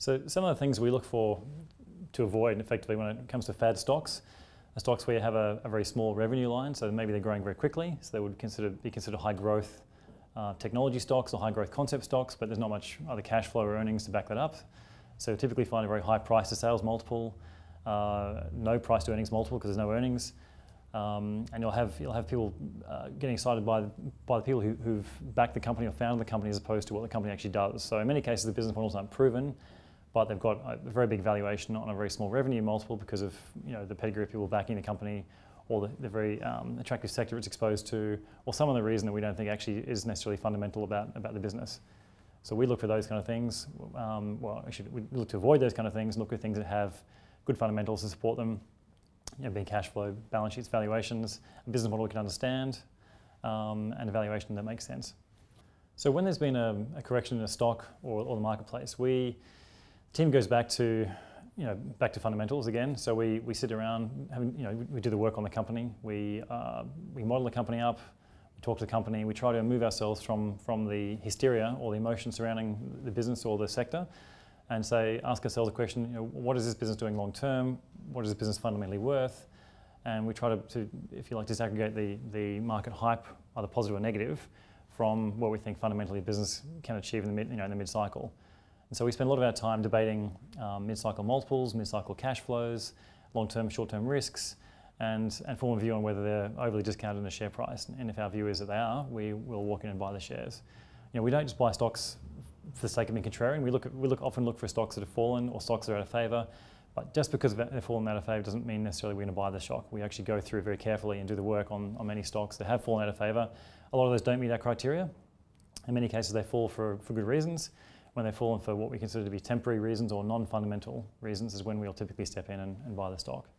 So some of the things we look for to avoid effectively when it comes to fad stocks are stocks where you have a very small revenue line, so maybe they're growing very quickly, so they would be considered high growth technology stocks or high growth concept stocks, but there's not much other cash flow or earnings to back that up. So typically find a very high price to sales multiple, no price to earnings multiple because there's no earnings. And you'll have people getting excited by the people who've backed the company or founded the company as opposed to what the company actually does. So in many cases the business models aren't proven, but they've got a very big valuation on a very small revenue multiple because of the pedigree of people backing the company, or the very attractive sector it's exposed to, or some of the reason that we don't think actually is necessarily fundamental about the business. So we look for those kind of things. Well, actually, we look to avoid those kind of things, look at things that have good fundamentals to support them, being cash flow, balance sheets, valuations, a business model we can understand, and a valuation that makes sense. So when there's been a correction in a stock or the marketplace, the team goes back to fundamentals again. So we sit around, we do the work on the company, we model the company up, we talk to the company, we try to move ourselves from the hysteria or the emotion surrounding the business or the sector, and ask ourselves a question: what is this business doing long term? What is this business fundamentally worth? And we try to if you like, disaggregate the market hype, either positive or negative, from what we think fundamentally a business can achieve in the mid-cycle. And so we spend a lot of our time debating mid-cycle multiples, mid-cycle cash flows, long-term, short-term risks, and form a view on whether they're overly discounted in the share price. And if our view is that they are, we will walk in and buy the shares. We don't just buy stocks for the sake of being contrarian. We often look for stocks that have fallen or stocks that are out of favour. But just because they've fallen out of favour doesn't mean necessarily we're going to buy the stock. We actually go through very carefully and do the work on many stocks that have fallen out of favour. A lot of those don't meet our criteria. In many cases, they fall for good reasons. When they've fallen for what we consider to be temporary reasons or non-fundamental reasons is when we'll typically step in and buy the stock.